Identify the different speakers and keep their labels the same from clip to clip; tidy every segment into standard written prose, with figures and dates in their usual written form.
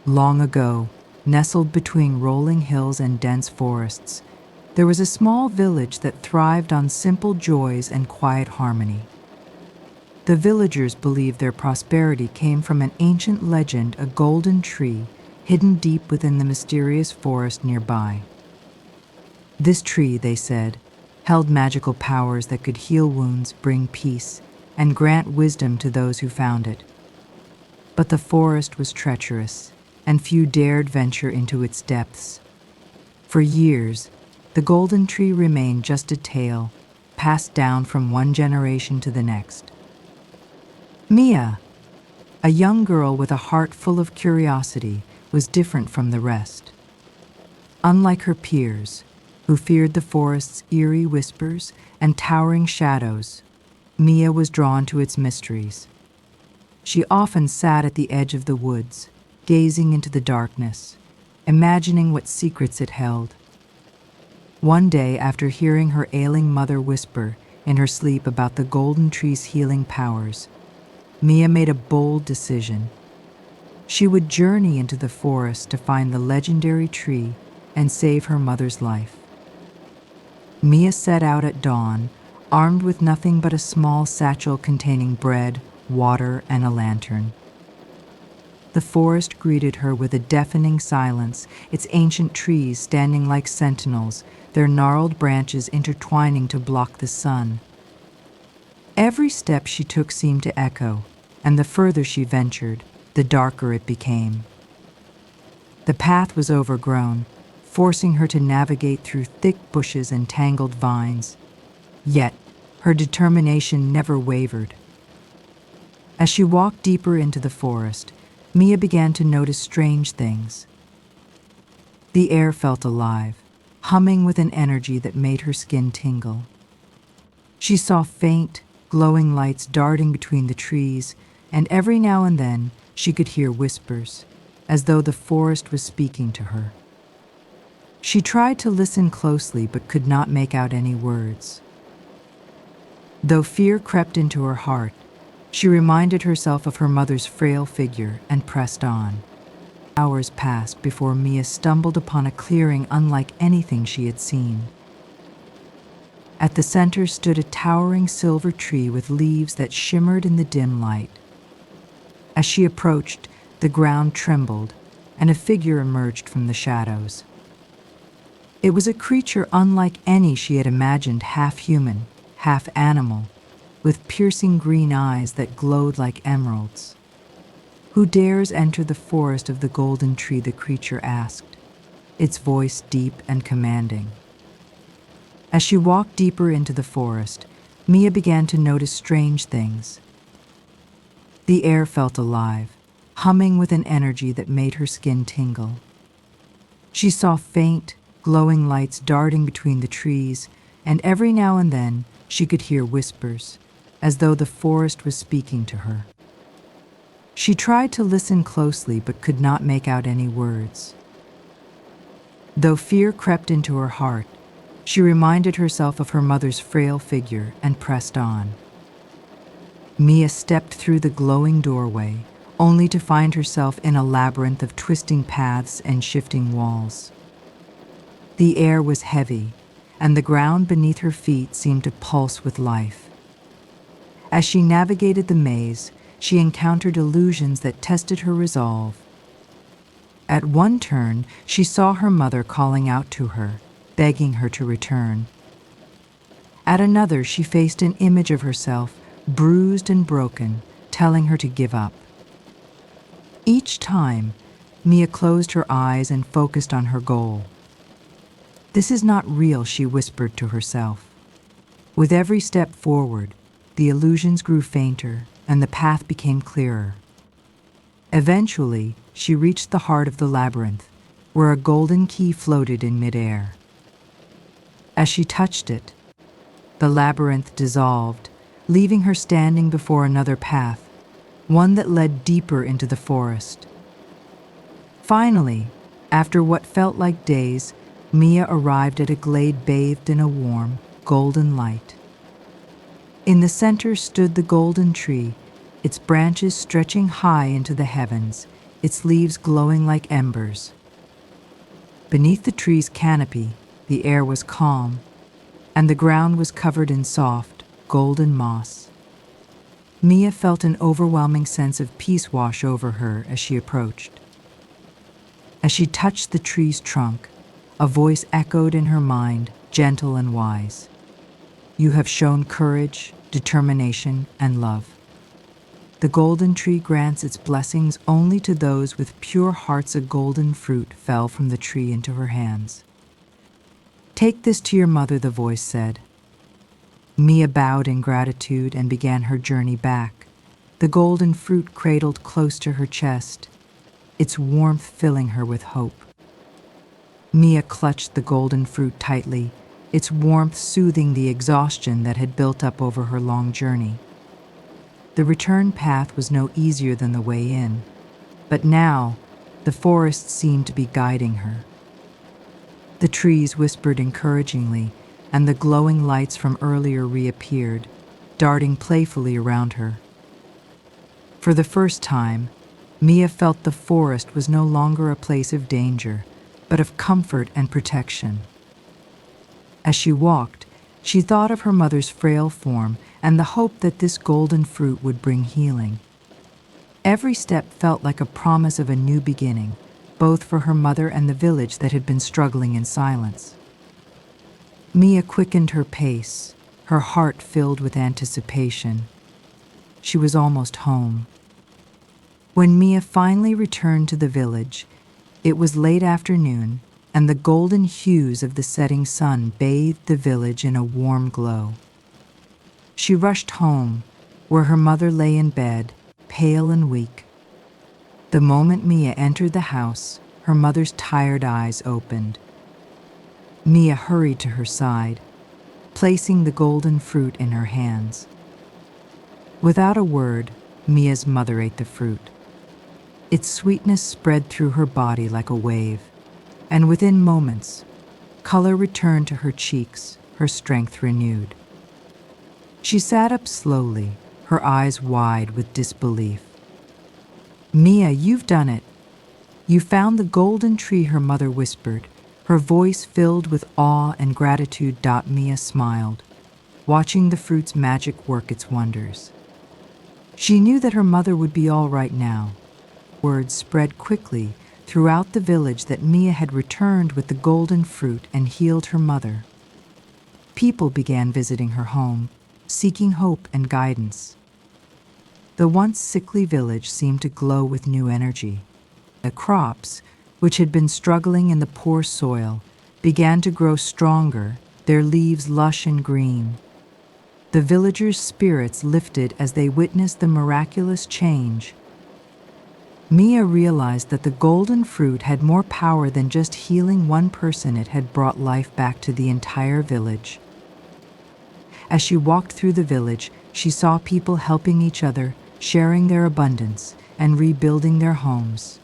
Speaker 1: Long ago, nestled between rolling hills and dense forests, there was a small village that thrived on simple joys and quiet harmony. The villagers believed their prosperity came from an ancient legend, a golden tree hidden deep within the mysterious forest nearby. This tree, they said, held magical powers that could heal wounds, bring peace, and grant wisdom to those who found it. But the forest was treacherous, and few dared venture into its depths. For years, the golden tree remained just a tale, passed down from one generation to the next. Mia, a young girl with a heart full of curiosity, was different from the rest. Unlike her peers, who feared the forest's eerie whispers and towering shadows, Mia was drawn to its mysteries. She often sat at the edge of the woods, gazing into the darkness, imagining what secrets it held. One day, after hearing her ailing mother whisper in her sleep about the golden tree's healing powers, Mia made a bold decision. She would journey into the forest to find the legendary tree and save her mother's life. Mia set out at dawn, armed with nothing but a small satchel containing bread, water, and a lantern. The forest greeted her with a deafening silence, its ancient trees standing like sentinels, their gnarled branches intertwining to block the sun. Every step she took seemed to echo, and the further she ventured, the darker it became. The path was overgrown, forcing her to navigate through thick bushes and tangled vines. Yet, her determination never wavered. As she walked deeper into the forest, Mia began to notice strange things. The air felt alive, humming with an energy that made her skin tingle. She saw faint, glowing lights darting between the trees, and every now and then she could hear whispers, as though the forest was speaking to her. She tried to listen closely but could not make out any words. Though fear crept into her heart, she reminded herself of her mother's frail figure and pressed on. Hours passed before Mia stumbled upon a clearing unlike anything she had seen. At the center stood a towering silver tree with leaves that shimmered in the dim light. As she approached, the ground trembled, and a figure emerged from the shadows. It was a creature unlike any she had imagined, half human, half animal, with piercing green eyes that glowed like emeralds. "Who dares enter the forest of the golden tree?" the creature asked, its voice deep and commanding. As she walked deeper into the forest, Mia began to notice strange things. The air felt alive, humming with an energy that made her skin tingle. She saw faint, glowing lights darting between the trees, and every now and then she could hear whispers, as though the forest was speaking to her. She tried to listen closely but could not make out any words. Though fear crept into her heart, she reminded herself of her mother's frail figure and pressed on. Mia stepped through the glowing doorway, only to find herself in a labyrinth of twisting paths and shifting walls. The air was heavy, and the ground beneath her feet seemed to pulse with life. As she navigated the maze, she encountered illusions that tested her resolve. At one turn, she saw her mother calling out to her, begging her to return. At another, she faced an image of herself, bruised and broken, telling her to give up. Each time, Mia closed her eyes and focused on her goal. "This is not real," she whispered to herself. With every step forward, the illusions grew fainter and the path became clearer. Eventually, she reached the heart of the labyrinth, where a golden key floated in midair. As she touched it, the labyrinth dissolved, leaving her standing before another path, one that led deeper into the forest. Finally, after what felt like days, Mia arrived at a glade bathed in a warm, golden light. In the center stood the golden tree, its branches stretching high into the heavens, its leaves glowing like embers. Beneath the tree's canopy, the air was calm, and the ground was covered in soft, golden moss. Mia felt an overwhelming sense of peace wash over her as she approached. As she touched the tree's trunk, a voice echoed in her mind, gentle and wise. "You have shown courage, determination, and love. The golden tree grants its blessings only to those with pure hearts." A golden fruit fell from the tree into her hands. "Take this to your mother," the voice said. Mia bowed in gratitude and began her journey back, the golden fruit cradled close to her chest, its warmth filling her with hope. Mia clutched the golden fruit tightly, its warmth soothing the exhaustion that had built up over her long journey. The return path was no easier than the way in, but now the forest seemed to be guiding her. The trees whispered encouragingly, and the glowing lights from earlier reappeared, darting playfully around her. For the first time, Mia felt the forest was no longer a place of danger, but of comfort and protection. As she walked, she thought of her mother's frail form and the hope that this golden fruit would bring healing. Every step felt like a promise of a new beginning, both for her mother and the village that had been struggling in silence. Mia quickened her pace, her heart filled with anticipation. She was almost home. When Mia finally returned to the village, it was late afternoon, and the golden hues of the setting sun bathed the village in a warm glow. She rushed home, where her mother lay in bed, pale and weak. The moment Mia entered the house, her mother's tired eyes opened. Mia hurried to her side, placing the golden fruit in her hands. Without a word, Mia's mother ate the fruit. Its sweetness spread through her body like a wave, and within moments, color returned to her cheeks, her strength renewed. She sat up slowly, her eyes wide with disbelief. "Mia, you've done it. You found the golden tree," her mother whispered, her voice filled with awe and gratitude. Mia smiled, watching the fruit's magic work its wonders. She knew that her mother would be all right now. Word spread quickly throughout the village that Mia had returned with the golden fruit and healed her mother. People began visiting her home, seeking hope and guidance. The once sickly village seemed to glow with new energy. The crops, which had been struggling in the poor soil, began to grow stronger, their leaves lush and green. The villagers' spirits lifted as they witnessed the miraculous change. Mia realized that the golden fruit had more power than just healing one person. It had brought life back to the entire village. As she walked through the village, she saw people helping each other, sharing their abundance, and rebuilding their homes.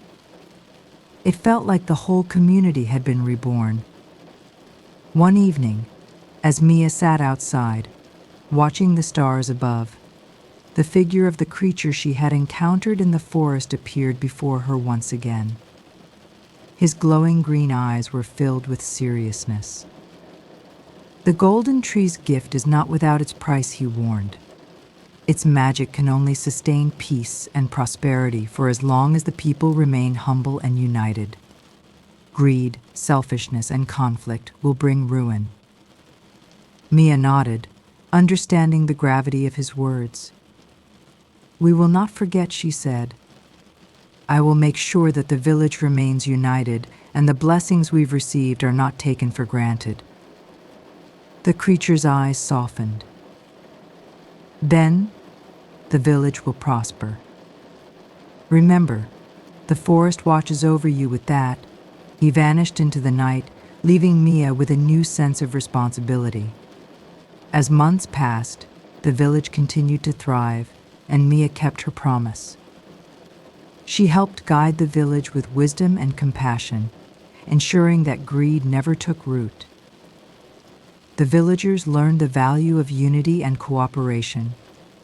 Speaker 1: It felt like the whole community had been reborn. One evening, as Mia sat outside, watching the stars above, the figure of the creature she had encountered in the forest appeared before her once again. His glowing green eyes were filled with seriousness. "The golden tree's gift is not without its price," he warned. "Its magic can only sustain peace and prosperity for as long as the people remain humble and united. Greed, selfishness, and conflict will bring ruin." Mia nodded, understanding the gravity of his words. "We will not forget," she said. "I will make sure that the village remains united and the blessings we've received are not taken for granted." The creature's eyes softened. "Then, the village will prosper. Remember, the forest watches over you." With that, he vanished into the night, leaving Mia with a new sense of responsibility. As months passed, the village continued to thrive, and Mia kept her promise. She helped guide the village with wisdom and compassion, ensuring that greed never took root. The villagers learned the value of unity and cooperation,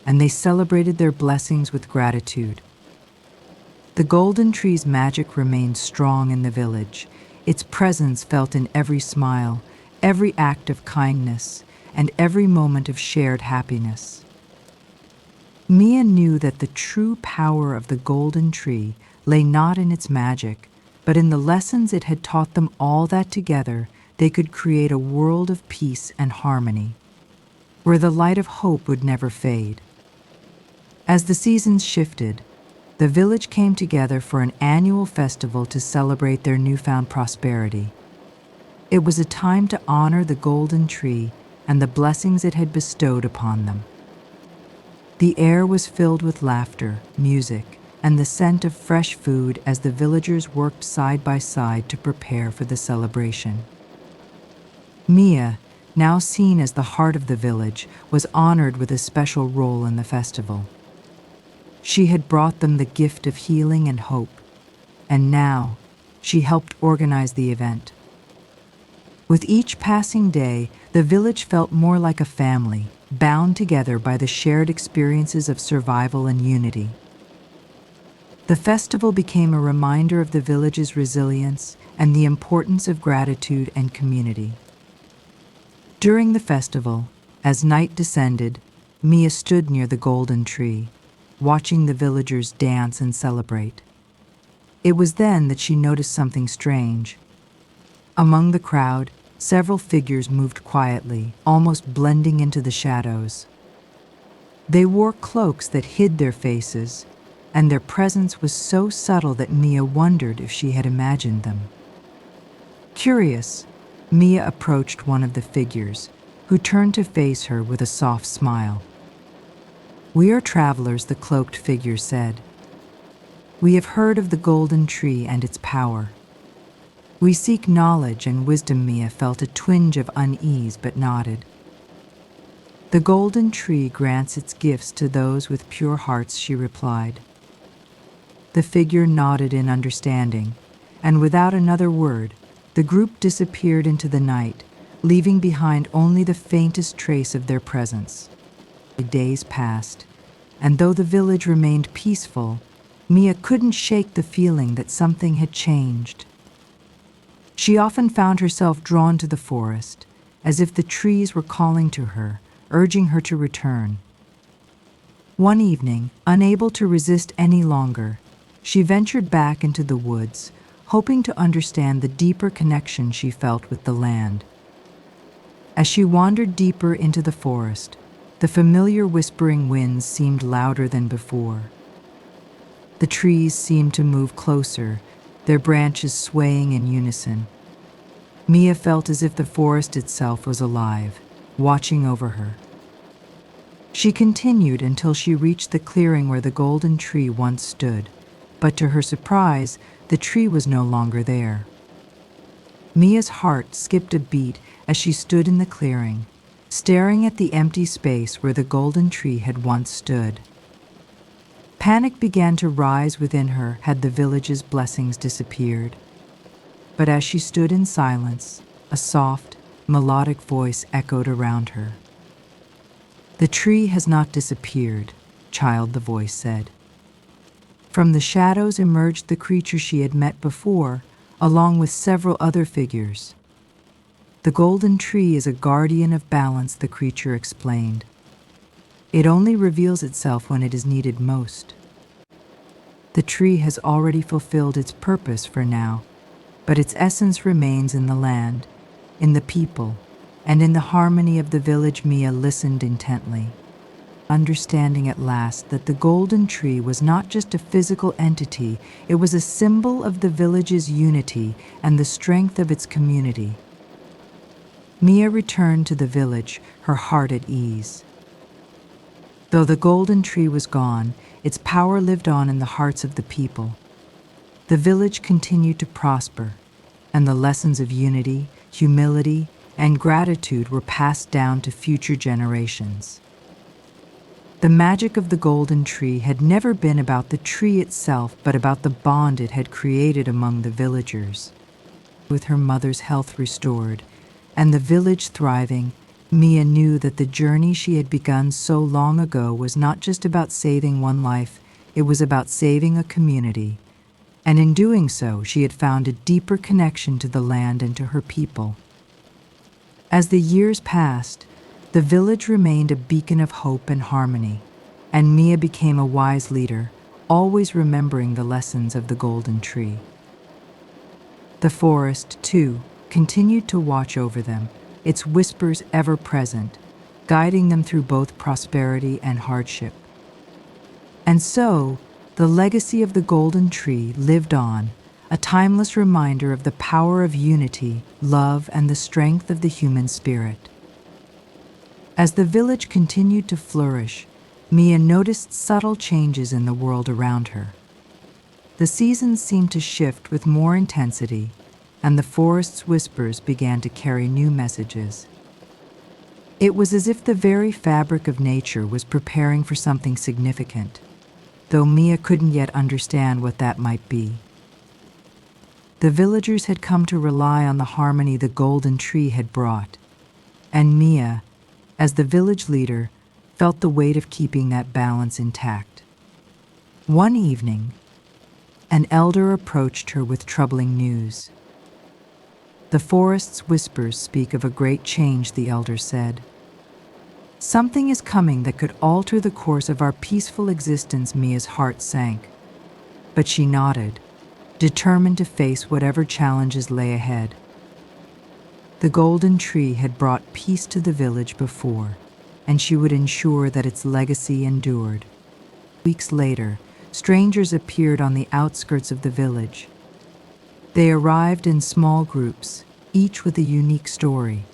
Speaker 1: and they celebrated their blessings with gratitude. The golden tree's magic remained strong in the village, its presence felt in every smile, every act of kindness, and every moment of shared happiness. Mia knew that the true power of the golden tree lay not in its magic, but in the lessons it had taught them all, that together they could create a world of peace and harmony, where the light of hope would never fade. As the seasons shifted, the village came together for an annual festival to celebrate their newfound prosperity. It was a time to honor the golden tree and the blessings it had bestowed upon them. The air was filled with laughter, music, and the scent of fresh food as the villagers worked side by side to prepare for the celebration. Mia, now seen as the heart of the village, was honored with a special role in the festival. She had brought them the gift of healing and hope, and now she helped organize the event. With each passing day, the village felt more like a family, bound together by the shared experiences of survival and unity. The festival became a reminder of the village's resilience and the importance of gratitude and community. During the festival, as night descended, Mia stood near the golden tree, watching the villagers dance and celebrate. It was then that she noticed something strange. Among the crowd, several figures moved quietly, almost blending into the shadows. They wore cloaks that hid their faces, and their presence was so subtle that Mia wondered if she had imagined them. Curious, Mia approached one of the figures, who turned to face her with a soft smile. "We are travelers," the cloaked figure said. "We have heard of the golden tree and its power. We seek knowledge and wisdom." Mia felt a twinge of unease but nodded. "The golden tree grants its gifts to those with pure hearts," she replied. The figure nodded in understanding, and without another word, the group disappeared into the night, leaving behind only the faintest trace of their presence. The days passed, and though the village remained peaceful, Mia couldn't shake the feeling that something had changed. She often found herself drawn to the forest, as if the trees were calling to her, urging her to return. One evening, unable to resist any longer, she ventured back into the woods, hoping to understand the deeper connection she felt with the land. As she wandered deeper into the forest, the familiar whispering winds seemed louder than before. The trees seemed to move closer, their branches swaying in unison. Mia felt as if the forest itself was alive, watching over her. She continued until she reached the clearing where the golden tree once stood, but to her surprise, the tree was no longer there. Mia's heart skipped a beat as she stood in the clearing, staring at the empty space where the golden tree had once stood. Panic began to rise within her had the village's blessings disappeared. But as she stood in silence, a soft, melodic voice echoed around her. "The tree has not disappeared, child," the voice said. From the shadows emerged the creature she had met before, along with several other figures. "The golden tree is a guardian of balance," the creature explained. "It only reveals itself when it is needed most. The tree has already fulfilled its purpose for now, but its essence remains in the land, in the people, and in the harmony of the village." Mia listened intently, understanding at last that the golden tree was not just a physical entity, it was a symbol of the village's unity and the strength of its community. Mia returned to the village, her heart at ease. Though the golden tree was gone, its power lived on in the hearts of the people. The village continued to prosper, and the lessons of unity, humility, and gratitude were passed down to future generations. The magic of the golden tree had never been about the tree itself, but about the bond it had created among the villagers. With her mother's health restored and the village thriving, Mia knew that the journey she had begun so long ago was not just about saving one life, it was about saving a community, and in doing so, she had found a deeper connection to the land and to her people. As the years passed, the village remained a beacon of hope and harmony, and Mia became a wise leader, always remembering the lessons of the golden tree. The forest, too, continued to watch over them, its whispers ever present, guiding them through both prosperity and hardship. And so, the legacy of the golden tree lived on, a timeless reminder of the power of unity, love, and the strength of the human spirit. As the village continued to flourish, Mia noticed subtle changes in the world around her. The seasons seemed to shift with more intensity, and the forest's whispers began to carry new messages. It was as if the very fabric of nature was preparing for something significant, though Mia couldn't yet understand what that might be. The villagers had come to rely on the harmony the golden tree had brought, and Mia, as the village leader, felt the weight of keeping that balance intact. One evening, an elder approached her with troubling news. "The forest's whispers speak of a great change," the elder said. "Something is coming that could alter the course of our peaceful existence." Mia's heart sank, but she nodded, determined to face whatever challenges lay ahead. The golden tree had brought peace to the village before, and she would ensure that its legacy endured. Weeks later, strangers appeared on the outskirts of the village. They arrived in small groups, each with a unique story.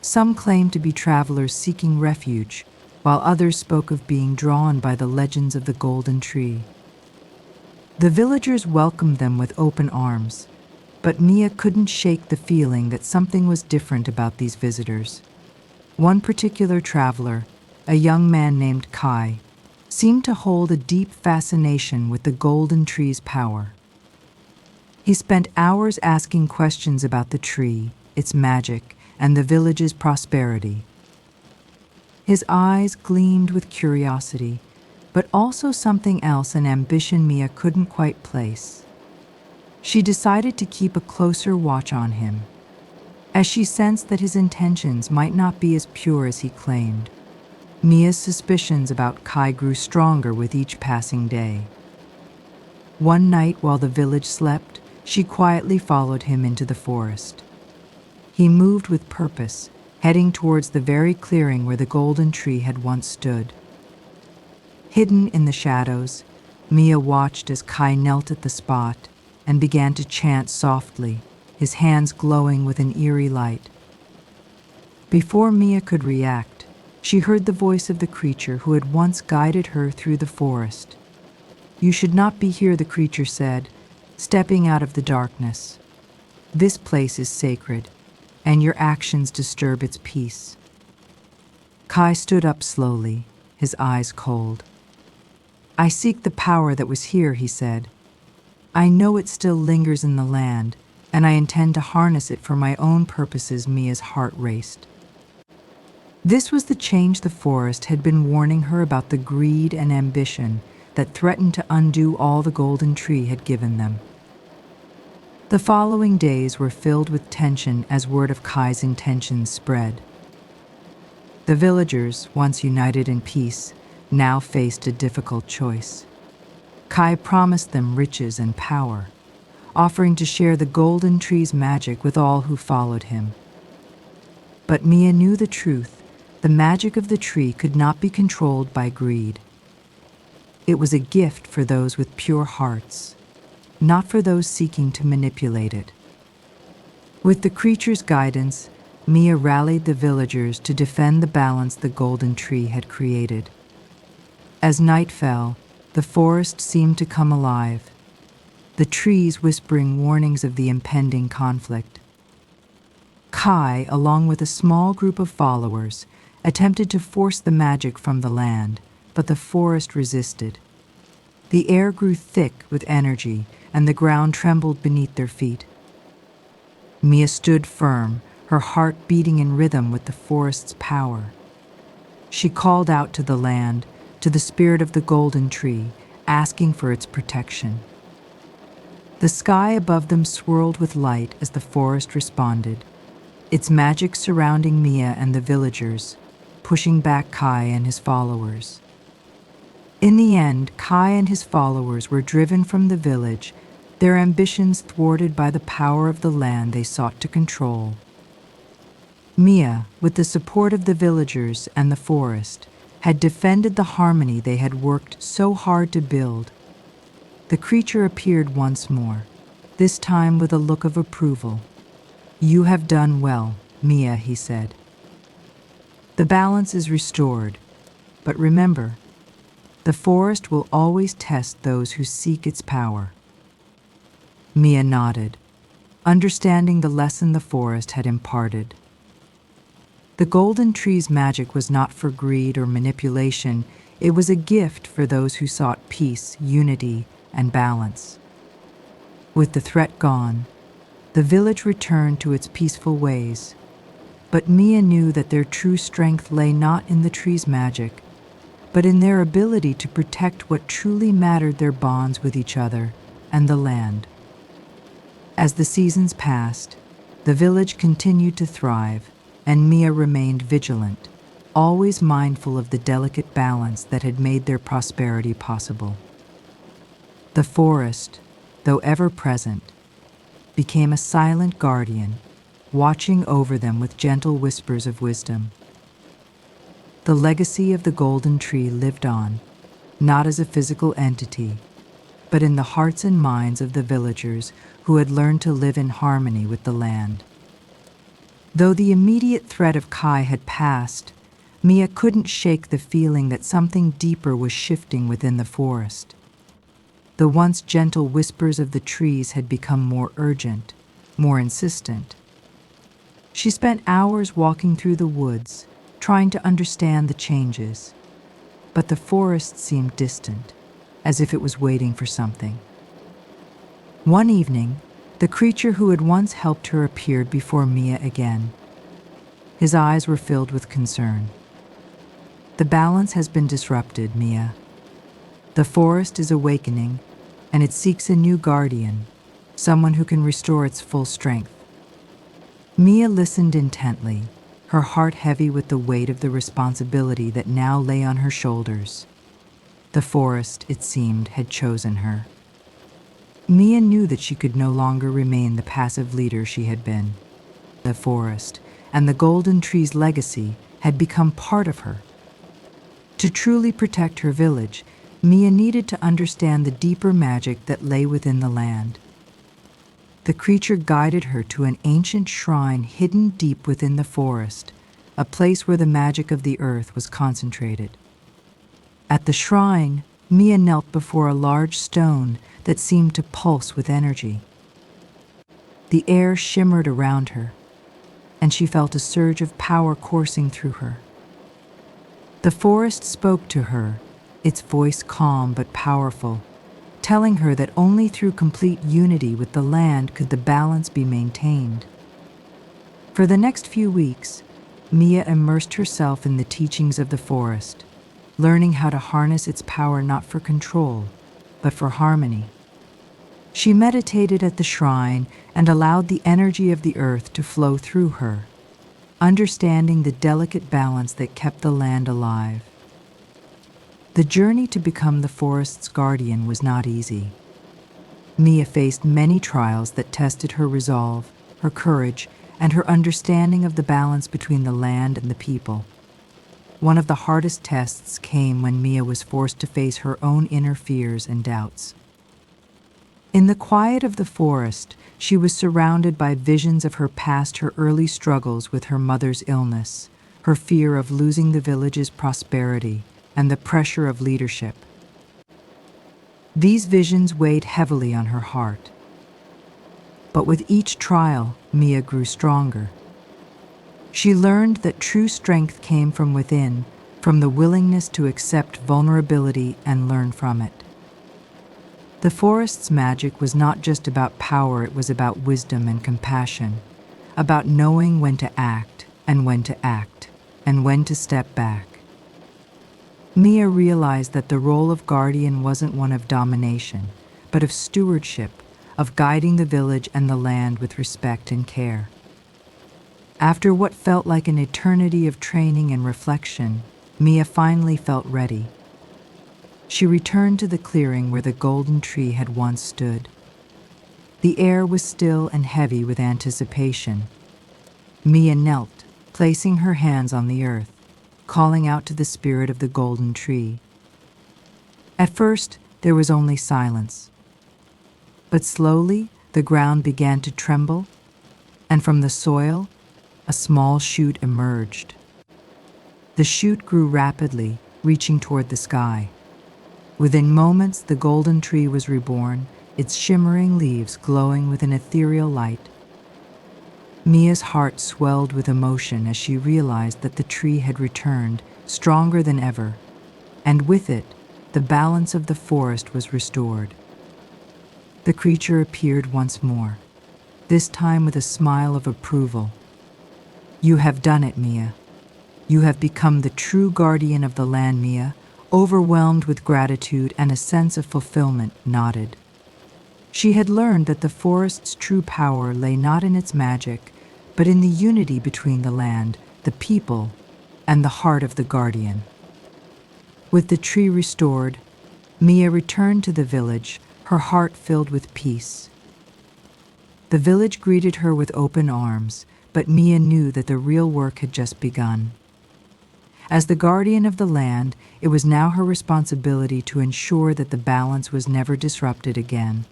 Speaker 1: Some claimed to be travelers seeking refuge, while others spoke of being drawn by the legends of the golden tree. The villagers welcomed them with open arms, but Mia couldn't shake the feeling that something was different about these visitors. One particular traveler, a young man named Kai, seemed to hold a deep fascination with the golden tree's power. He spent hours asking questions about the tree, its magic, and the village's prosperity. His eyes gleamed with curiosity, but also something else, an ambition Mia couldn't quite place. She decided to keep a closer watch on him, as she sensed that his intentions might not be as pure as he claimed. Mia's suspicions about Kai grew stronger with each passing day. One night while the village slept, she quietly followed him into the forest. He moved with purpose, heading towards the very clearing where the golden tree had once stood. Hidden in the shadows, Mia watched as Kai knelt at the spot and began to chant softly, his hands glowing with an eerie light. Before Mia could react, she heard the voice of the creature who had once guided her through the forest. "You should not be here," the creature said, stepping out of the darkness. "This place is sacred, and your actions disturb its peace." Kai stood up slowly, his eyes cold. "I seek the power that was here," he said. "I know it still lingers in the land, and I intend to harness it for my own purposes." Mia's heart raced. This was the change the forest had been warning her about, the greed and ambition that threatened to undo all the golden tree had given them. The following days were filled with tension as word of Kai's intentions spread. The villagers, once united in peace, now faced a difficult choice. Kai promised them riches and power, offering to share the golden tree's magic with all who followed him. But Mia knew the truth. The magic of the tree could not be controlled by greed. It was a gift for those with pure hearts, not for those seeking to manipulate it. With the creature's guidance, Mia rallied the villagers to defend the balance the golden tree had created. As night fell, the forest seemed to come alive, the trees whispering warnings of the impending conflict. Kai, along with a small group of followers, attempted to force the magic from the land, but the forest resisted. The air grew thick with energy, and the ground trembled beneath their feet. Mia stood firm, her heart beating in rhythm with the forest's power. She called out to the land, to the spirit of the golden tree, asking for its protection. The sky above them swirled with light as the forest responded, its magic surrounding Mia and the villagers, pushing back Kai and his followers. In the end, Kai and his followers were driven from the village, their ambitions thwarted by the power of the land they sought to control. Mia, with the support of the villagers and the forest, had defended the harmony they had worked so hard to build. The creature appeared once more, this time with a look of approval. "You have done well, Mia," he said. "The balance is restored, but remember, the forest will always test those who seek its power." Mia nodded, understanding the lesson the forest had imparted. The golden tree's magic was not for greed or manipulation, it was a gift for those who sought peace, unity, and balance. With the threat gone, the village returned to its peaceful ways, but Mia knew that their true strength lay not in the tree's magic, but in their ability to protect what truly mattered, their bonds with each other and the land. As the seasons passed, the village continued to thrive, and Mia remained vigilant, always mindful of the delicate balance that had made their prosperity possible. The forest, though ever present, became a silent guardian, watching over them with gentle whispers of wisdom. The legacy of the golden tree lived on, not as a physical entity, but in the hearts and minds of the villagers who had learned to live in harmony with the land. Though the immediate threat of Kai had passed, Mia couldn't shake the feeling that something deeper was shifting within the forest. The once gentle whispers of the trees had become more urgent, more insistent. She spent hours walking through the woods, trying to understand the changes, but the forest seemed distant, as if it was waiting for something. One evening, the creature who had once helped her appeared before Mia again. His eyes were filled with concern. "The balance has been disrupted, Mia. The forest is awakening, and it seeks a new guardian, someone who can restore its full strength." Mia listened intently, her heart heavy with the weight of the responsibility that now lay on her shoulders. The forest, it seemed, had chosen her. Mia knew that she could no longer remain the passive leader she had been. The forest and the golden tree's legacy had become part of her. To truly protect her village, Mia needed to understand the deeper magic that lay within the land. The creature guided her to an ancient shrine hidden deep within the forest, a place where the magic of the earth was concentrated. At the shrine, Mia knelt before a large stone that seemed to pulse with energy. The air shimmered around her, and she felt a surge of power coursing through her. The forest spoke to her, its voice calm but powerful, telling her that only through complete unity with the land could the balance be maintained. For the next few weeks, Mia immersed herself in the teachings of the forest, learning how to harness its power not for control, but for harmony. She meditated at the shrine and allowed the energy of the earth to flow through her, understanding the delicate balance that kept the land alive. The journey to become the forest's guardian was not easy. Mia faced many trials that tested her resolve, her courage, and her understanding of the balance between the land and the people. One of the hardest tests came when Mia was forced to face her own inner fears and doubts. In the quiet of the forest, she was surrounded by visions of her past, her early struggles with her mother's illness, her fear of losing the village's prosperity, and the pressure of leadership. These visions weighed heavily on her heart. But with each trial, Mia grew stronger. She learned that true strength came from within, from the willingness to accept vulnerability and learn from it. The forest's magic was not just about power, it was about wisdom and compassion, about knowing when to act, and when to step back. Mia realized that the role of guardian wasn't one of domination, but of stewardship, of guiding the village and the land with respect and care. After what felt like an eternity of training and reflection, Mia finally felt ready. She returned to the clearing where the golden tree had once stood. The air was still and heavy with anticipation. Mia knelt, placing her hands on the earth, calling out to the spirit of the golden tree. At first, there was only silence. But slowly, the ground began to tremble, and from the soil, a small shoot emerged. The shoot grew rapidly, reaching toward the sky. Within moments, the golden tree was reborn, its shimmering leaves glowing with an ethereal light. Mia's heart swelled with emotion as she realized that the tree had returned, stronger than ever, and with it, the balance of the forest was restored. The creature appeared once more, this time with a smile of approval. "You have done it, Mia. You have become the true guardian of the land." Mia, overwhelmed with gratitude and a sense of fulfillment, nodded. She had learned that the forest's true power lay not in its magic, but in the unity between the land, the people, and the heart of the guardian. With the tree restored, Mia returned to the village, her heart filled with peace. The village greeted her with open arms, but Mia knew that the real work had just begun. As the guardian of the land, it was now her responsibility to ensure that the balance was never disrupted again.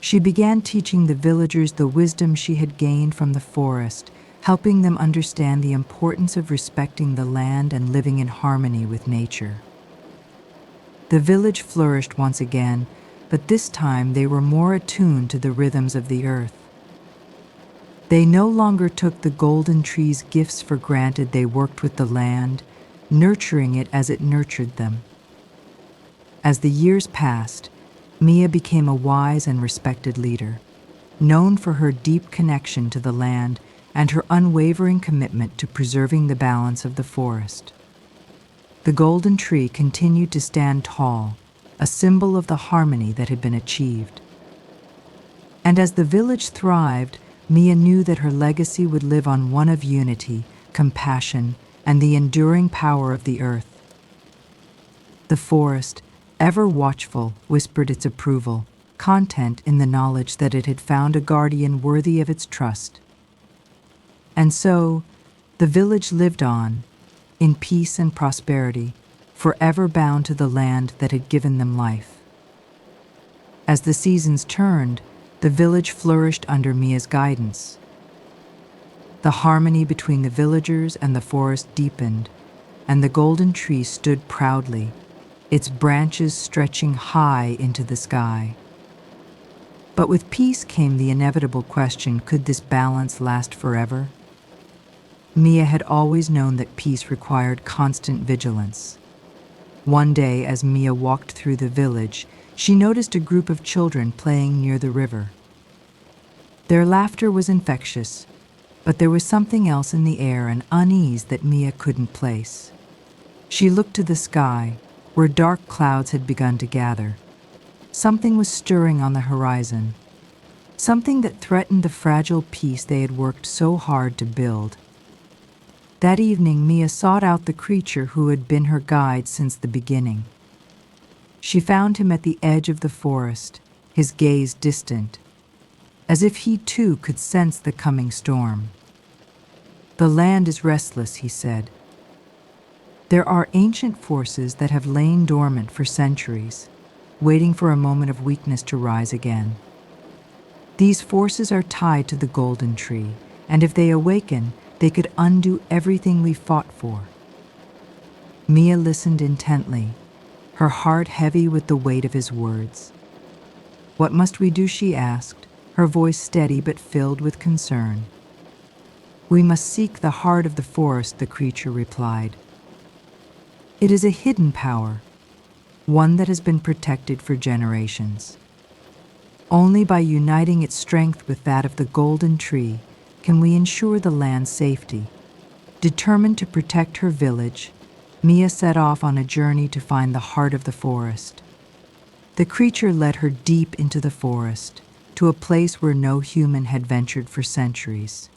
Speaker 1: She began teaching the villagers the wisdom she had gained from the forest, helping them understand the importance of respecting the land and living in harmony with nature. The village flourished once again, but this time they were more attuned to the rhythms of the earth. They no longer took the golden tree's gifts for granted. They worked with the land, nurturing it as it nurtured them. As the years passed, Mia became a wise and respected leader, known for her deep connection to the land and her unwavering commitment to preserving the balance of the forest. The golden tree continued to stand tall, a symbol of the harmony that had been achieved. And as the village thrived, Mia knew that her legacy would live on, one of unity, compassion, and the enduring power of the earth. The forest, ever watchful, whispered its approval, content in the knowledge that it had found a guardian worthy of its trust. And so, the village lived on, in peace and prosperity, forever bound to the land that had given them life. As the seasons turned, the village flourished under Mia's guidance. The harmony between the villagers and the forest deepened, and the golden tree stood proudly, its branches stretching high into the sky. But with peace came the inevitable question: could this balance last forever? Mia had always known that peace required constant vigilance. One day, as Mia walked through the village, she noticed a group of children playing near the river. Their laughter was infectious, but there was something else in the air, an unease that Mia couldn't place. She looked to the sky, where dark clouds had begun to gather. Something was stirring on the horizon, something that threatened the fragile peace they had worked so hard to build. That evening, Mia sought out the creature who had been her guide since the beginning. She found him at the edge of the forest, his gaze distant, as if he too could sense the coming storm. "The land is restless," he said. "There are ancient forces that have lain dormant for centuries, waiting for a moment of weakness to rise again. These forces are tied to the golden tree, and if they awaken, they could undo everything we fought for." Mia listened intently, her heart heavy with the weight of his words. "What must we do?" she asked, her voice steady but filled with concern. "We must seek the heart of the forest," the creature replied. "It is a hidden power, one that has been protected for generations. Only by uniting its strength with that of the golden tree can we ensure the land's safety." Determined to protect her village, Mia set off on a journey to find the heart of the forest. The creature led her deep into the forest, to a place where no human had ventured for centuries.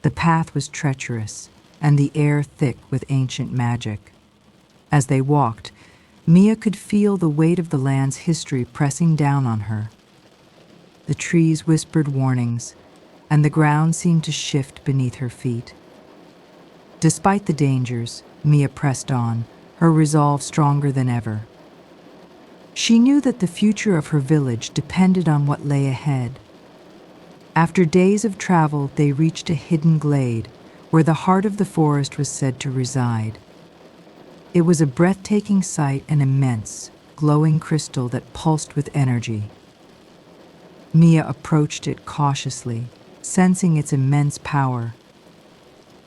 Speaker 1: The path was treacherous, and the air thick with ancient magic. As they walked, Mia could feel the weight of the land's history pressing down on her. The trees whispered warnings, and the ground seemed to shift beneath her feet. Despite the dangers, Mia pressed on, her resolve stronger than ever. She knew that the future of her village depended on what lay ahead. After days of travel, they reached a hidden glade where the heart of the forest was said to reside. It was a breathtaking sight, an immense, glowing crystal that pulsed with energy. Mia approached it cautiously, sensing its immense power.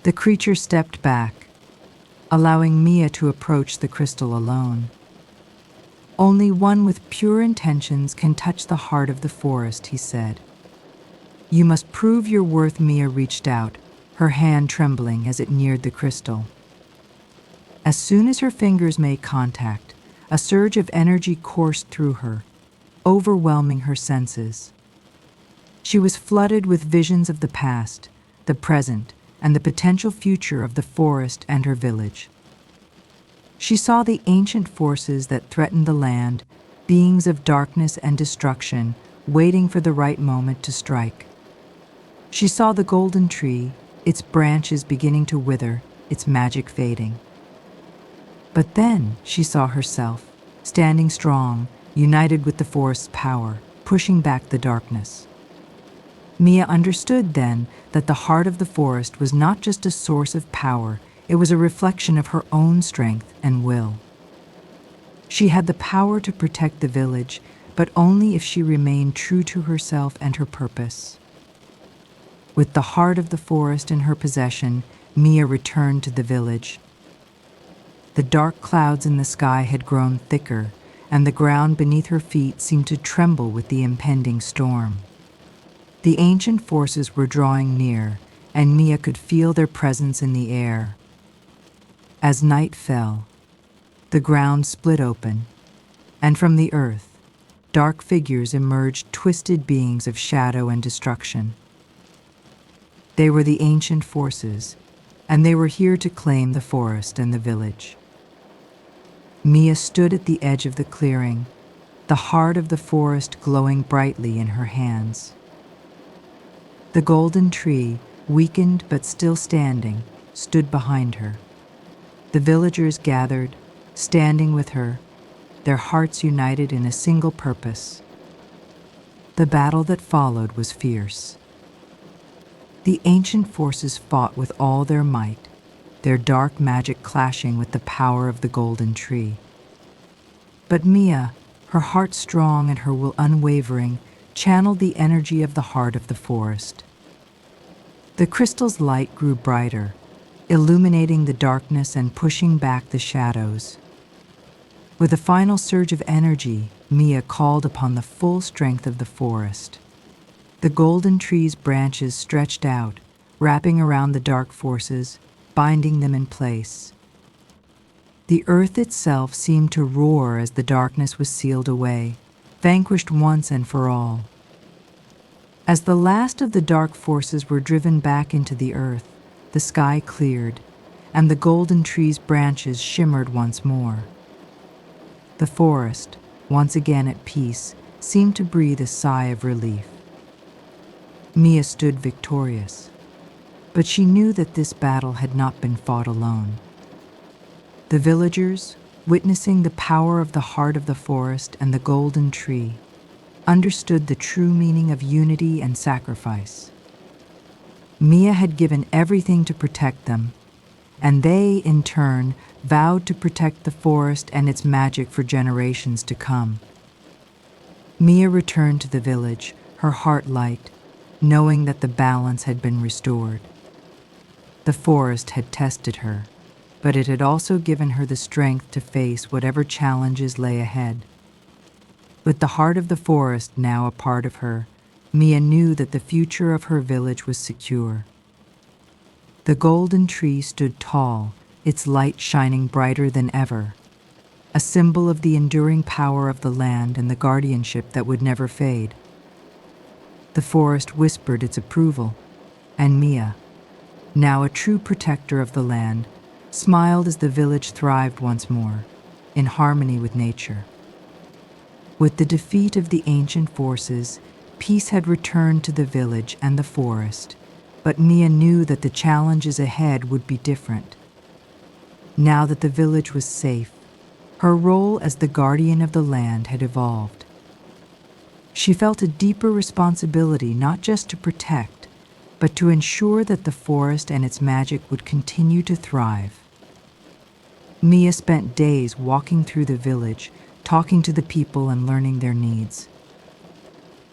Speaker 1: The creature stepped back, allowing Mia to approach the crystal alone. "Only one with pure intentions can touch the heart of the forest," he said. "You must prove your worth." Mia reached out, her hand trembling as it neared the crystal. As soon as her fingers made contact, a surge of energy coursed through her, overwhelming her senses. She was flooded with visions of the past, the present, and the potential future of the forest and her village. She saw the ancient forces that threatened the land, beings of darkness and destruction, waiting for the right moment to strike. She saw the golden tree, its branches beginning to wither, its magic fading. But then she saw herself, standing strong, united with the forest's power, pushing back the darkness. Mia understood then that the heart of the forest was not just a source of power, it was a reflection of her own strength and will. She had the power to protect the village, but only if she remained true to herself and her purpose. With the heart of the forest in her possession, Mia returned to the village. The dark clouds in the sky had grown thicker, and the ground beneath her feet seemed to tremble with the impending storm. The ancient forces were drawing near, and Mia could feel their presence in the air. As night fell, the ground split open, and from the earth, dark figures emerged, twisted beings of shadow and destruction. They were the ancient forces, and they were here to claim the forest and the village. Mia stood at the edge of the clearing, the heart of the forest glowing brightly in her hands. The golden tree, weakened but still standing, stood behind her. The villagers gathered, standing with her, their hearts united in a single purpose. The battle that followed was fierce. The ancient forces fought with all their might, their dark magic clashing with the power of the golden tree. But Mia, her heart strong and her will unwavering, channeled the energy of the heart of the forest. The crystal's light grew brighter, illuminating the darkness and pushing back the shadows. With a final surge of energy, Mia called upon the full strength of the forest. The golden tree's branches stretched out, wrapping around the dark forces, binding them in place. The earth itself seemed to roar as the darkness was sealed away, vanquished once and for all. As the last of the dark forces were driven back into the earth, the sky cleared, and the golden tree's branches shimmered once more. The forest, once again at peace, seemed to breathe a sigh of relief. Mia stood victorious, but she knew that this battle had not been fought alone. The villagers, witnessing the power of the heart of the forest and the golden tree, understood the true meaning of unity and sacrifice. Mia had given everything to protect them, and they, in turn, vowed to protect the forest and its magic for generations to come. Mia returned to the village, her heart light, knowing that the balance had been restored. The forest had tested her, but it had also given her the strength to face whatever challenges lay ahead. With the heart of the forest now a part of her, Mia knew that the future of her village was secure. The golden tree stood tall, its light shining brighter than ever, a symbol of the enduring power of the land and the guardianship that would never fade. The forest whispered its approval, and Mia, now a true protector of the land, smiled as the village thrived once more, in harmony with nature. With the defeat of the ancient forces, peace had returned to the village and the forest, but Mia knew that the challenges ahead would be different. Now that the village was safe, her role as the guardian of the land had evolved. She felt a deeper responsibility not just to protect, but to ensure that the forest and its magic would continue to thrive. Mia spent days walking through the village, talking to the people and learning their needs.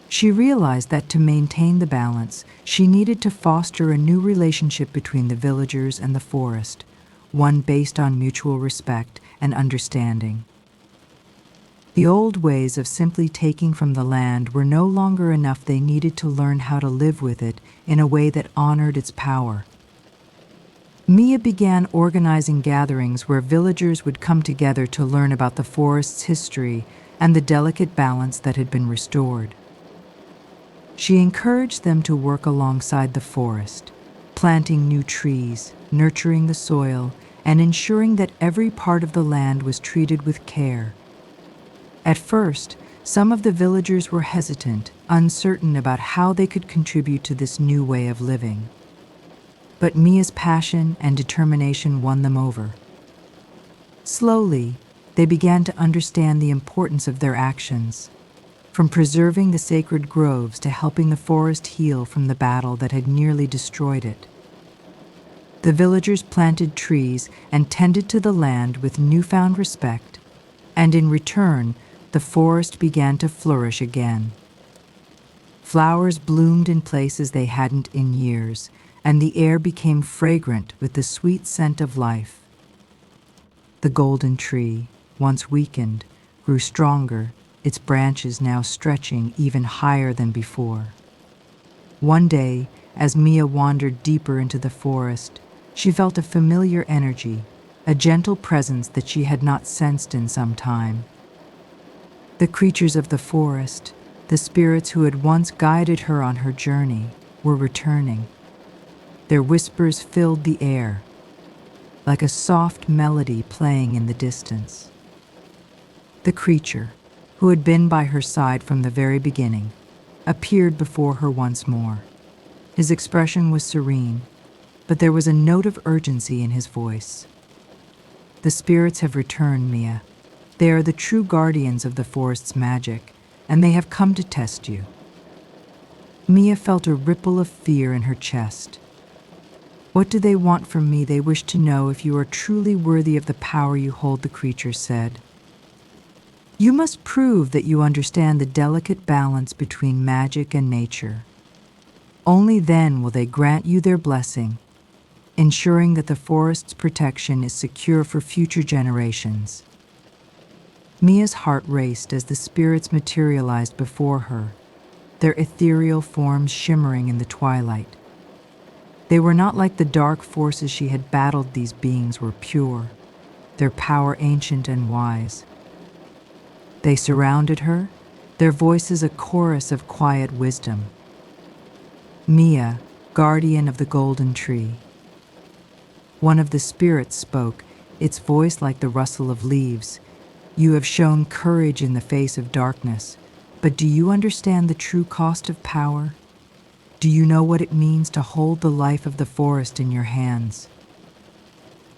Speaker 1: She realized that to maintain the balance, she needed to foster a new relationship between the villagers and the forest, one based on mutual respect and understanding. The old ways of simply taking from the land were no longer enough. They needed to learn how to live with it in a way that honored its power. Mia began organizing gatherings where villagers would come together to learn about the forest's history and the delicate balance that had been restored. She encouraged them to work alongside the forest, planting new trees, nurturing the soil, and ensuring that every part of the land was treated with care. At first, some of the villagers were hesitant, uncertain about how they could contribute to this new way of living. But Mia's passion and determination won them over. Slowly, they began to understand the importance of their actions, from preserving the sacred groves to helping the forest heal from the battle that had nearly destroyed it. The villagers planted trees and tended to the land with newfound respect, and in return, the forest began to flourish again. Flowers bloomed in places they hadn't in years, and the air became fragrant with the sweet scent of life. The golden tree, once weakened, grew stronger, its branches now stretching even higher than before. One day, as Mia wandered deeper into the forest, she felt a familiar energy, a gentle presence that she had not sensed in some time. The creatures of the forest, the spirits who had once guided her on her journey, were returning. Their whispers filled the air, like a soft melody playing in the distance. The creature, who had been by her side from the very beginning, appeared before her once more. His expression was serene, but there was a note of urgency in his voice. "The spirits have returned, Mia. They are the true guardians of the forest's magic, and they have come to test you." Mia felt a ripple of fear in her chest. "What do they want from me? They wish to know if you are truly worthy of the power you hold," the creature said. "You must prove that you understand the delicate balance between magic and nature. Only then will they grant you their blessing, ensuring that the forest's protection is secure for future generations." Mia's heart raced as the spirits materialized before her, their ethereal forms shimmering in the twilight. They were not like the dark forces she had battled. These beings were pure, their power ancient and wise. They surrounded her, their voices a chorus of quiet wisdom. "Mia, guardian of the golden tree." One of the spirits spoke, its voice like the rustle of leaves. "You have shown courage in the face of darkness, but do you understand the true cost of power? Do you know what it means to hold the life of the forest in your hands?"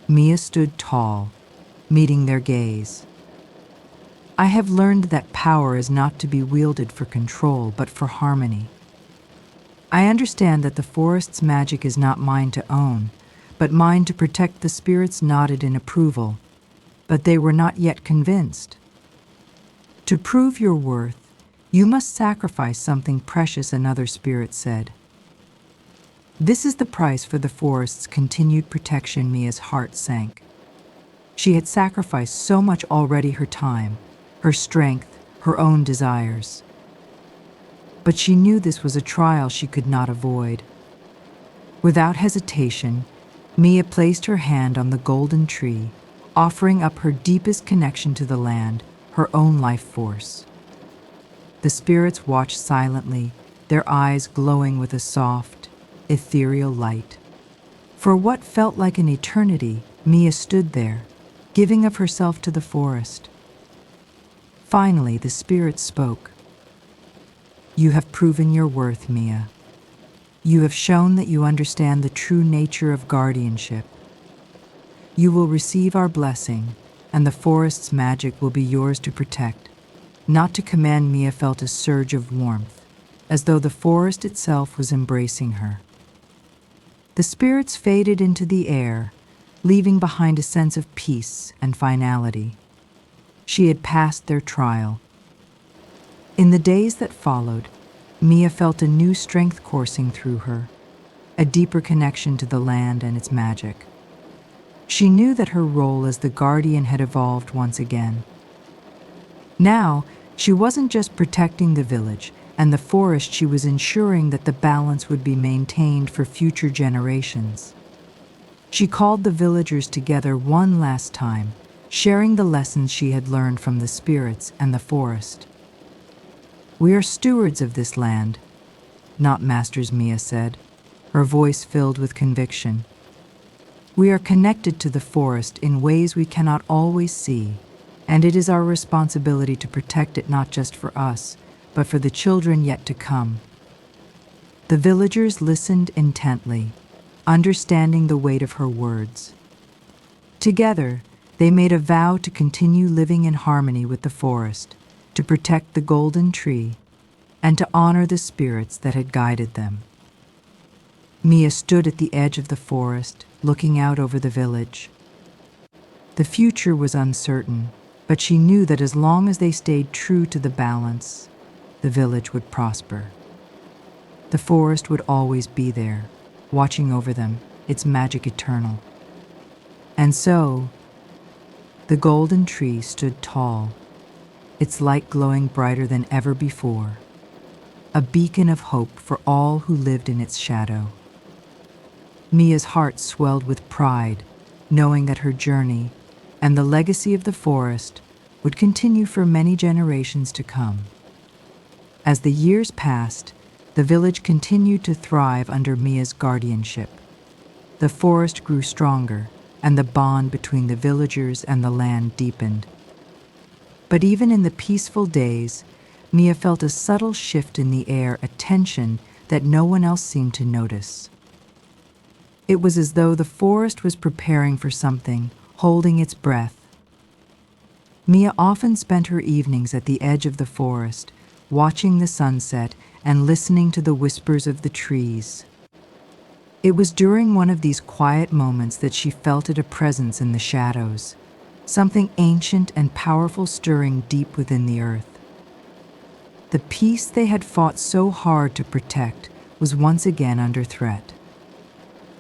Speaker 1: Mia stood tall, meeting their gaze. "I have learned that power is not to be wielded for control, but for harmony. I understand that the forest's magic is not mine to own, but mine to protect." The spirits nodded in approval, but they were not yet convinced. "To prove your worth, you must sacrifice something precious," another spirit said. "This is the price for the forest's continued protection." Mia's heart sank. She had sacrificed so much already: her time, her strength, her own desires. But she knew this was a trial she could not avoid. Without hesitation, Mia placed her hand on the golden tree, offering up her deepest connection to the land, her own life force. The spirits watched silently, their eyes glowing with a soft, ethereal light. For what felt like an eternity, Mia stood there, giving of herself to the forest. Finally, the spirit spoke. "You have proven your worth, Mia. You have shown that you understand the true nature of guardianship. You will receive our blessing, and the forest's magic will be yours to protect, not to command." Mia felt a surge of warmth, as though the forest itself was embracing her. The spirits faded into the air, leaving behind a sense of peace and finality. She had passed their trial. In the days that followed, Mia felt a new strength coursing through her, a deeper connection to the land and its magic. She knew that her role as the guardian had evolved once again. Now, she wasn't just protecting the village and the forest, she was ensuring that the balance would be maintained for future generations. She called the villagers together one last time, sharing the lessons she had learned from the spirits and the forest. "We are stewards of this land, not masters," Mia said, her voice filled with conviction. "We are connected to the forest in ways we cannot always see, and it is our responsibility to protect it not just for us, but for the children yet to come." The villagers listened intently, understanding the weight of her words. Together, they made a vow to continue living in harmony with the forest, to protect the golden tree, and to honor the spirits that had guided them. Mia stood at the edge of the forest, looking out over the village. The future was uncertain, but she knew that as long as they stayed true to the balance, the village would prosper. The forest would always be there, watching over them, its magic eternal. And so, the golden tree stood tall, its light glowing brighter than ever before, a beacon of hope for all who lived in its shadow. Mia's heart swelled with pride, knowing that her journey and the legacy of the forest would continue for many generations to come. As the years passed, the village continued to thrive under Mia's guardianship. The forest grew stronger, and the bond between the villagers and the land deepened. But even in the peaceful days, Mia felt a subtle shift in the air, a tension that no one else seemed to notice. It was as though the forest was preparing for something, holding its breath. Mia often spent her evenings at the edge of the forest, watching the sunset and listening to the whispers of the trees. It was during one of these quiet moments that she felt a presence in the shadows, something ancient and powerful stirring deep within the earth. The peace they had fought so hard to protect was once again under threat.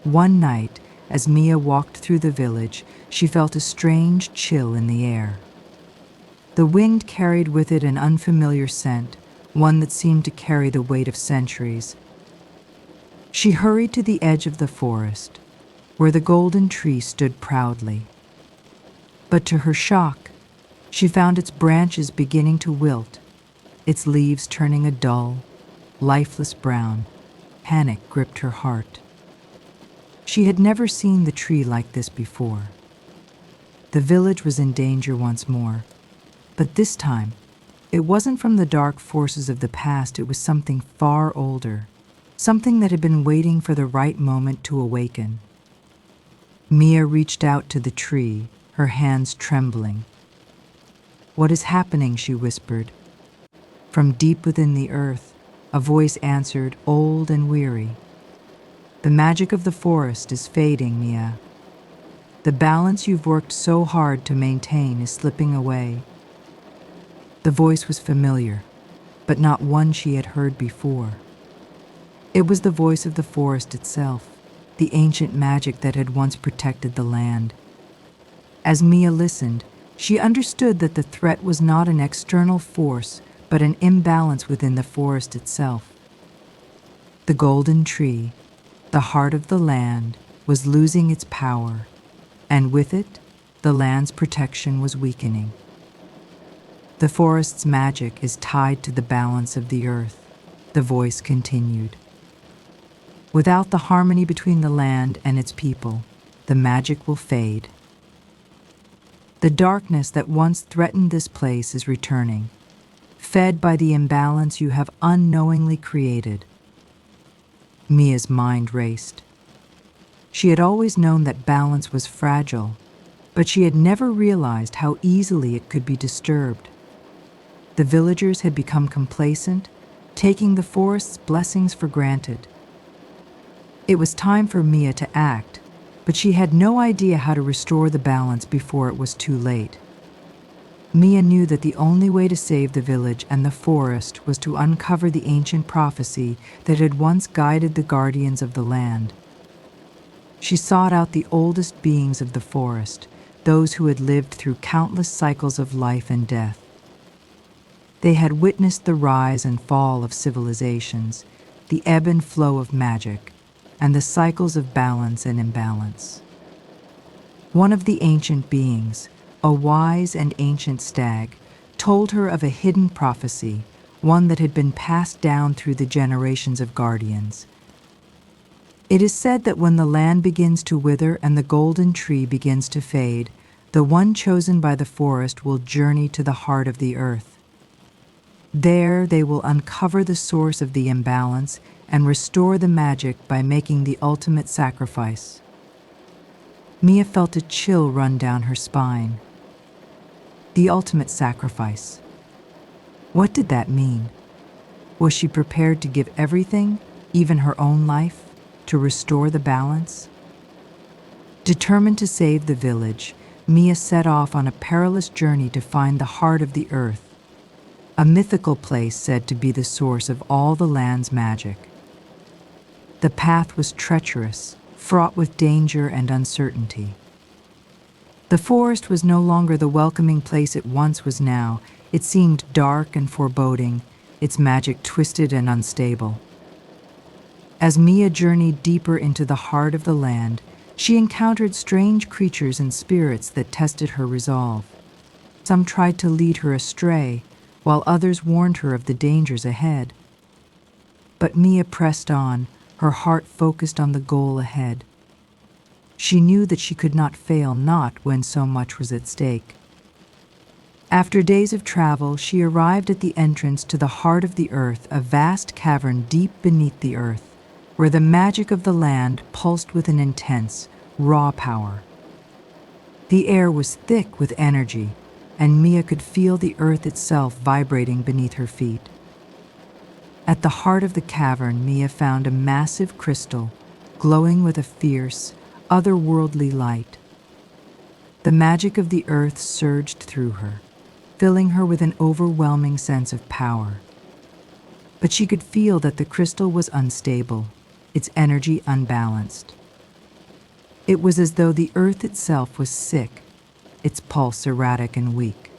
Speaker 1: One night, as Mia walked through the village, she felt a strange chill in the air. The wind carried with it an unfamiliar scent, one that seemed to carry the weight of centuries. She hurried to the edge of the forest, where the golden tree stood proudly. But to her shock, she found its branches beginning to wilt, its leaves turning a dull, lifeless brown. Panic gripped her heart. She had never seen the tree like this before. The village was in danger once more, but this time, it wasn't from the dark forces of the past, it was something far older, something that had been waiting for the right moment to awaken. Mia reached out to the tree, her hands trembling. "What is happening?" she whispered. From deep within the earth, a voice answered, old and weary. "The magic of the forest is fading, Mia. The balance you've worked so hard to maintain is slipping away." The voice was familiar, but not one she had heard before. It was the voice of the forest itself, the ancient magic that had once protected the land. As Mia listened, she understood that the threat was not an external force, but an imbalance within the forest itself. The golden tree, the heart of the land, was losing its power, and with it, the land's protection was weakening. The forest's magic is tied to the balance of the earth. the voice continued. Without the harmony between the land and its people, the magic will fade. The darkness that once threatened this place is returning, fed by the imbalance you have unknowingly created. Mia's mind raced. She had always known that balance was fragile, but she had never realized how easily it could be disturbed. The villagers had become complacent, taking the forest's blessings for granted. It was time for Mia to act, but she had no idea how to restore the balance before it was too late. Mia knew that the only way to save the village and the forest was to uncover the ancient prophecy that had once guided the guardians of the land. She sought out the oldest beings of the forest, those who had lived through countless cycles of life and death. They had witnessed the rise and fall of civilizations, the ebb and flow of magic, and the cycles of balance and imbalance. One of the ancient beings, a wise and ancient stag, told her of a hidden prophecy, one that had been passed down through the generations of guardians. It is said that when the land begins to wither and the golden tree begins to fade, the one chosen by the forest will journey to the heart of the earth. There they will uncover the source of the imbalance and restore the magic by making the ultimate sacrifice. Mia felt a chill run down her spine. The ultimate sacrifice. What did that mean? Was she prepared to give everything, even her own life, to restore the balance? Determined to save the village, Mia set off on a perilous journey to find the heart of the earth, a mythical place said to be the source of all the land's magic. The path was treacherous, fraught with danger and uncertainty. The forest was no longer the welcoming place it once was now. It seemed dark and foreboding, its magic twisted and unstable. As Mia journeyed deeper into the heart of the land, she encountered strange creatures and spirits that tested her resolve. Some tried to lead her astray, while others warned her of the dangers ahead. But Mia pressed on, her heart focused on the goal ahead. She knew that she could not fail, not when so much was at stake. After days of travel, she arrived at the entrance to the heart of the earth, a vast cavern deep beneath the earth, where the magic of the land pulsed with an intense, raw power. The air was thick with energy, and Mia could feel the earth itself vibrating beneath her feet. At the heart of the cavern, Mia found a massive crystal, glowing with a fierce, otherworldly light. The magic of the earth surged through her, filling her with an overwhelming sense of power. But she could feel that the crystal was unstable, its energy unbalanced. It was as though the earth itself was sick, its pulse erratic and weak.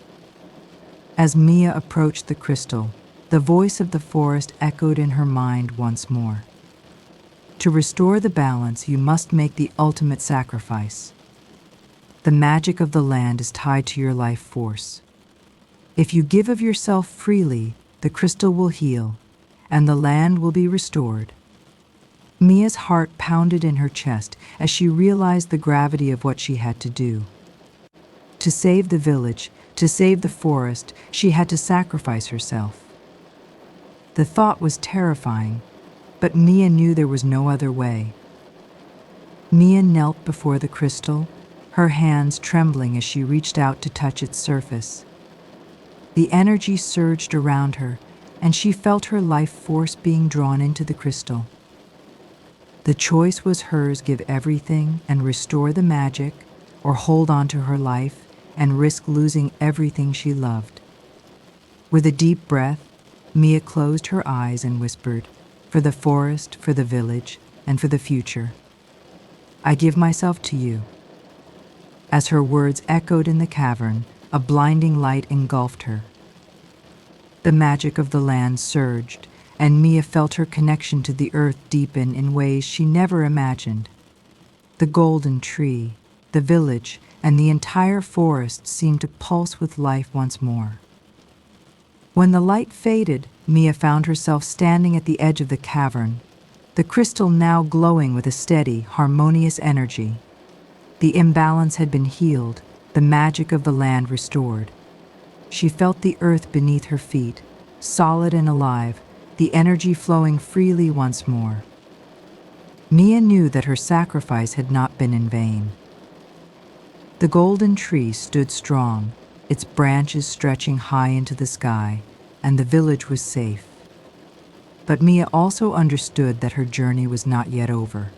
Speaker 1: As Mia approached the crystal, the voice of the forest echoed in her mind once more. To restore the balance, you must make the ultimate sacrifice. The magic of the land is tied to your life force. If you give of yourself freely, the crystal will heal, and the land will be restored. Mia's heart pounded in her chest as she realized the gravity of what she had to do. To save the village, to save the forest, she had to sacrifice herself. The thought was terrifying, but Mia knew there was no other way. Mia knelt before the crystal, her hands trembling as she reached out to touch its surface. The energy surged around her, and she felt her life force being drawn into the crystal. The choice was hers: give everything and restore the magic, or hold on to her life and risk losing everything she loved. With a deep breath, Mia closed her eyes and whispered, "For the forest, for the village, and for the future, I give myself to you." As her words echoed in the cavern, a blinding light engulfed her. The magic of the land surged, and Mia felt her connection to the earth deepen in ways she never imagined. The golden tree, the village, and the entire forest seemed to pulse with life once more. When the light faded, Mia found herself standing at the edge of the cavern, the crystal now glowing with a steady, harmonious energy. The imbalance had been healed, the magic of the land restored. She felt the earth beneath her feet, solid and alive, the energy flowing freely once more. Mia knew that her sacrifice had not been in vain. The golden tree stood strong, its branches stretching high into the sky, and the village was safe. But Mia also understood that her journey was not yet over.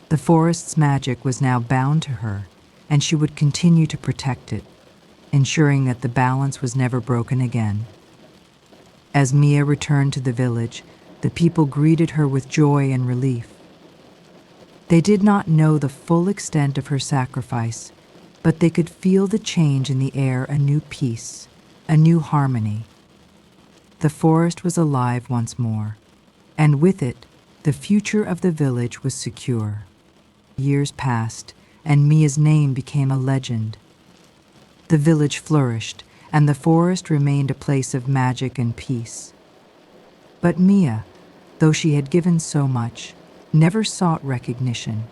Speaker 1: The forest's magic was now bound to her, and she would continue to protect it, ensuring that the balance was never broken again. As Mia returned to the village, the people greeted her with joy and relief. They did not know the full extent of her sacrifice, but they could feel the change in the air, a new peace, a new harmony. The forest was alive once more, and with it, the future of the village was secure. Years passed, and Mia's name became a legend. The village flourished, and the forest remained a place of magic and peace. But Mia, though she had given so much, never sought recognition.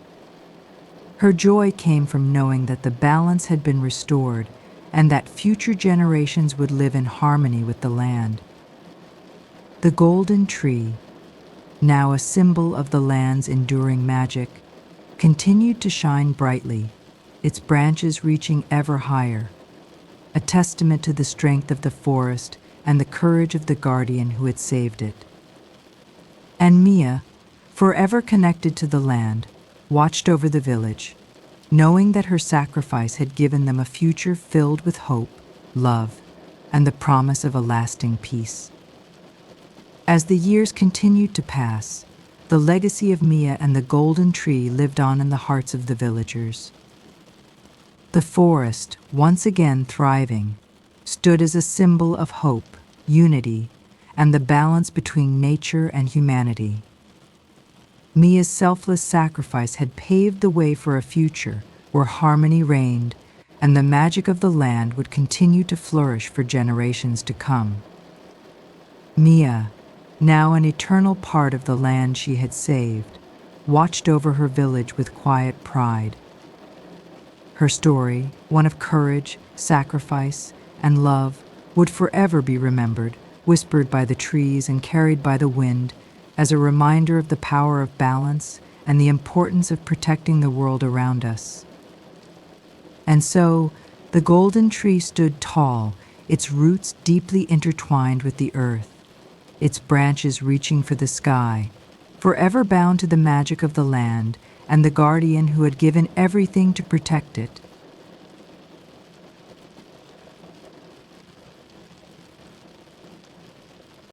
Speaker 1: Her joy came from knowing that the balance had been restored and that future generations would live in harmony with the land. The golden tree, now a symbol of the land's enduring magic, continued to shine brightly, its branches reaching ever higher, a testament to the strength of the forest and the courage of the guardian who had saved it. And Mia, forever connected to the land, watched over the village, knowing that her sacrifice had given them a future filled with hope, love, and the promise of a lasting peace. As the years continued to pass, the legacy of Mia and the golden tree lived on in the hearts of the villagers. The forest, once again thriving, stood as a symbol of hope, unity, and the balance between nature and humanity. Mia's selfless sacrifice had paved the way for a future where harmony reigned and the magic of the land would continue to flourish for generations to come. Mia, now an eternal part of the land she had saved, watched over her village with quiet pride. Her story, one of courage, sacrifice, and love, would forever be remembered, whispered by the trees and carried by the wind, as a reminder of the power of balance and the importance of protecting the world around us. And so, the golden tree stood tall, its roots deeply intertwined with the earth, its branches reaching for the sky, forever bound to the magic of the land and the guardian who had given everything to protect it.